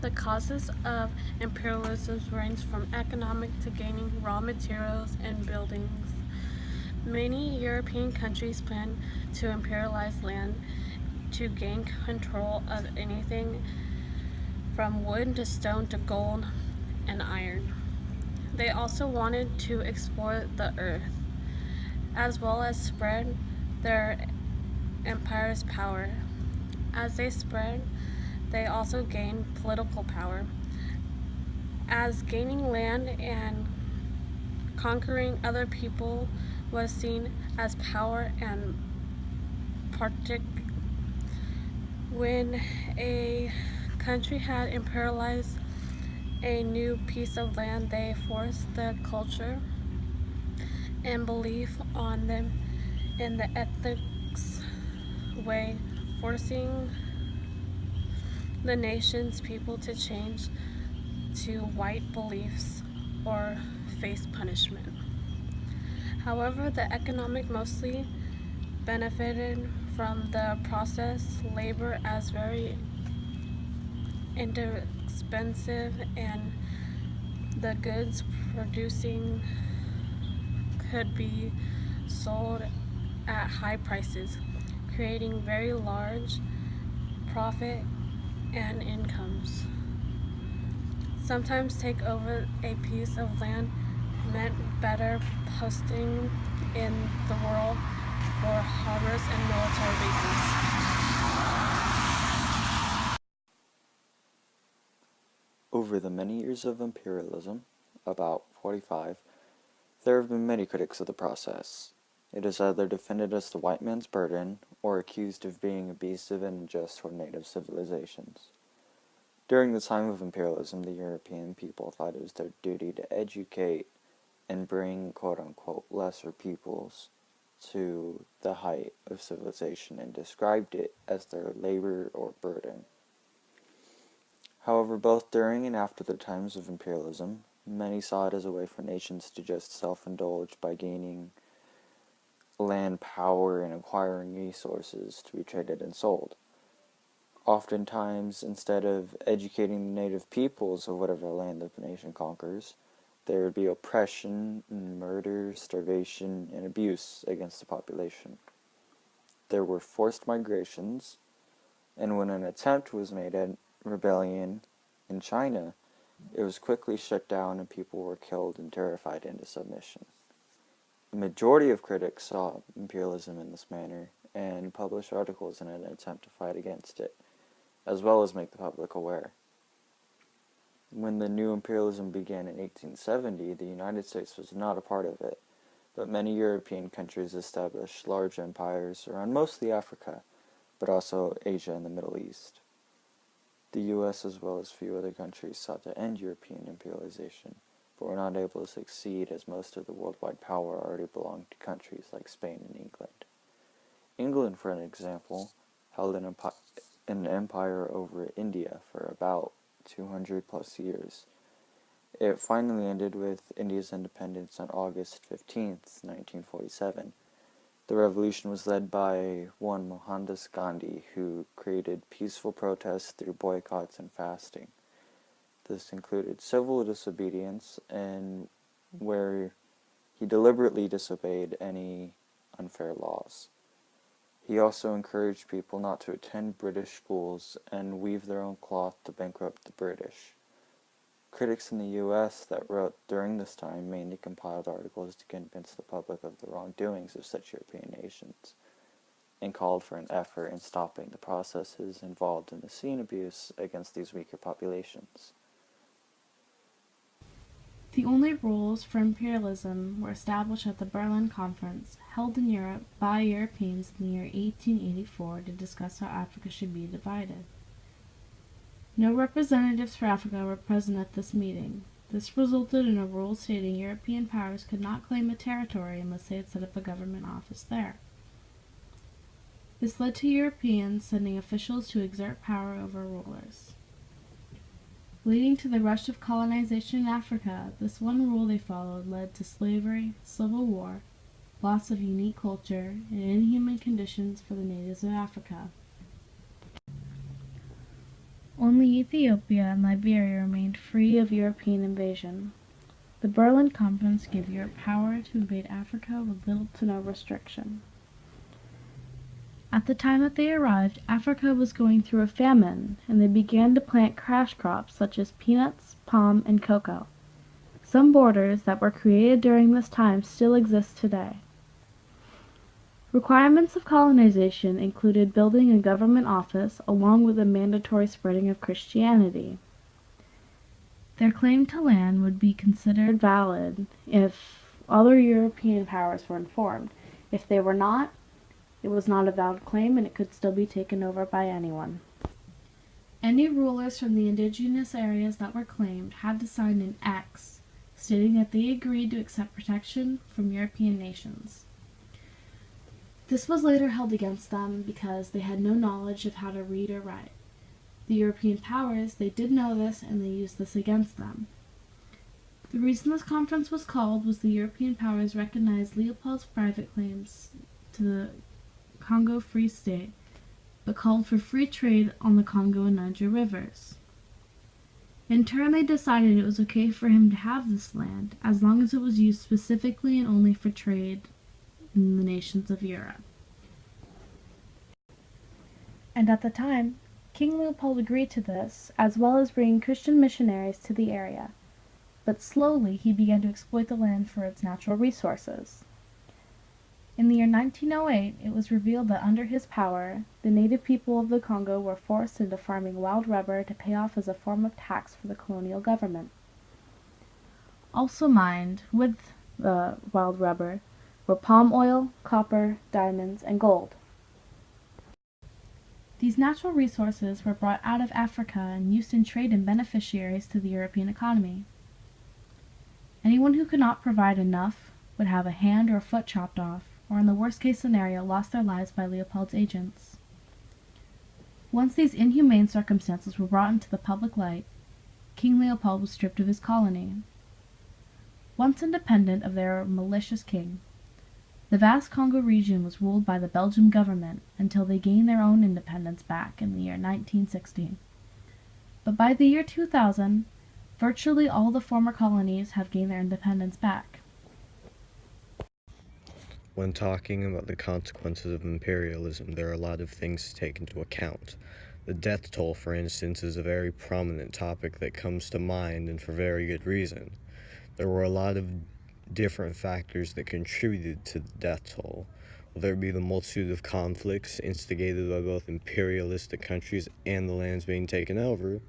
The causes of imperialism range from economic to gaining raw materials and buildings. Many European countries plan to imperialize land to gain control of anything from wood to stone to gold and iron. They also wanted to explore the earth, as well as spread their empire's power. As they spread, they also gained political power, as gaining land and conquering other people was seen as power and when a country had imperialized a new piece of land, they forced the culture and belief on them in the ethics way, forcing the nation's people to change to white beliefs or face punishment. However, the economic mostly benefited from the process, labor as very inexpensive, and the goods producing could be sold at high prices, creating very large profit and incomes. Sometimes take over a piece of land meant better posting in the world for harbors and military bases. Over the many years of imperialism, about 45, there have been many critics of the process. It is either defended as the white man's burden or accused of being abusive and unjust toward native civilizations. During the time of imperialism, the European people thought it was their duty to educate and bring quote-unquote lesser peoples to the height of civilization and described it as their labor or burden. However, both during and after the times of imperialism, many saw it as a way for nations to just self-indulge by gaining land power and acquiring resources to be traded and sold. Oftentimes, instead of educating the native peoples of whatever land the nation conquers, there would be oppression, murder, starvation, and abuse against the population. There were forced migrations, and when an attempt was made at rebellion in China, it was quickly shut down and people were killed and terrified into submission. The majority of critics saw imperialism in this manner and published articles in an attempt to fight against it, as well as make the public aware. When the new imperialism began in 1870, the United States was not a part of it, but many European countries established large empires around mostly Africa, but also Asia and the Middle East. The U.S. as well as few other countries sought to end European imperialization, but were not able to succeed as most of the worldwide power already belonged to countries like Spain and England. England, for an example, held an empire over India for about 200 plus years. It finally ended with India's independence on August 15th, 1947. The revolution was led by one Mohandas Gandhi, who created peaceful protests through boycotts and fasting. This included civil disobedience, and where he deliberately disobeyed any unfair laws. He also encouraged people not to attend British schools and weave their own cloth to bankrupt the British. Critics in the U.S. that wrote during this time mainly compiled articles to convince the public of the wrongdoings of such European nations, and called for an effort in stopping the processes involved in the scene abuse against these weaker populations. The only rules for imperialism were established at the Berlin Conference, held in Europe by Europeans in the year 1884 to discuss how Africa should be divided. No representatives for Africa were present at this meeting. This resulted in a rule stating European powers could not claim a territory unless they had set up a government office there. This led to Europeans sending officials to exert power over rulers. Leading to the rush of colonization in Africa, this one rule they followed led to slavery, civil war, loss of unique culture, and inhuman conditions for the natives of Africa. Only Ethiopia and Liberia remained free of European invasion. The Berlin Conference gave Europe power to invade Africa with little to no restriction. At the time that they arrived, Africa was going through a famine, and they began to plant cash crops such as peanuts, palm, and cocoa. Some borders that were created during this time still exist today. Requirements of colonization included building a government office along with the mandatory spreading of Christianity. Their claim to land would be considered valid if other European powers were informed. If they were not, it was not a valid claim and it could still be taken over by anyone. Any rulers from the indigenous areas that were claimed had to sign an X, stating that they agreed to accept protection from European nations. This was later held against them because they had no knowledge of how to read or write. The European powers, they did know this and they used this against them. The reason this conference was called was the European powers recognized Leopold's private claims to the Congo Free State, but called for free trade on the Congo and Niger rivers. In turn, they decided it was okay for him to have this land as long as it was used specifically and only for trade in the nations of Europe. And at the time, King Leopold agreed to this, as well as bringing Christian missionaries to the area. But slowly he began to exploit the land for its natural resources. In the year 1908, it was revealed that under his power, the native people of the Congo were forced into farming wild rubber to pay off as a form of tax for the colonial government. Also mined with the wild rubber were palm oil, copper, diamonds, and gold. These natural resources were brought out of Africa and used in trade and beneficiaries to the European economy. Anyone who could not provide enough would have a hand or a foot chopped off, or in the worst case scenario, lost their lives by Leopold's agents. Once these inhumane circumstances were brought into the public light, King Leopold was stripped of his colony. Once independent of their malicious king, the vast Congo region was ruled by the Belgian government until they gained their own independence back in the year 1916. But by the year 2000, virtually all the former colonies have gained their independence back. When talking about the consequences of imperialism, there are a lot of things to take into account. The death toll, for instance, is a very prominent topic that comes to mind, and for very good reason. There were a lot of different factors that contributed to the death toll, whether it be the multitude of conflicts instigated by both imperialistic countries and the lands being taken over,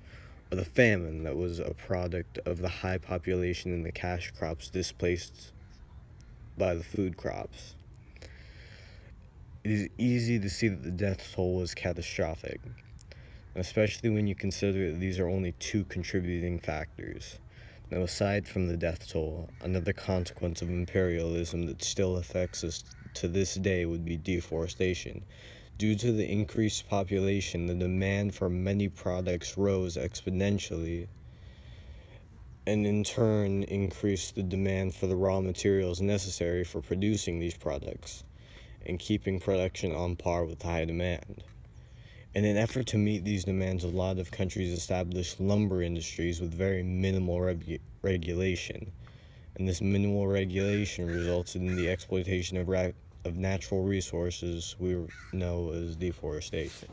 or the famine that was a product of the high population and the cash crops displaced by the food crops. It is easy to see that the death toll was catastrophic, especially when you consider that these are only two contributing factors. Now, aside from the death toll, another consequence of imperialism that still affects us to this day would be deforestation. Due to the increased population, the demand for many products rose exponentially, and in turn increased the demand for the raw materials necessary for producing these products, and keeping production on par with high demand. In an effort to meet these demands, a lot of countries established lumber industries with very minimal regulation, and this minimal regulation resulted in the exploitation of natural resources we know as deforestation.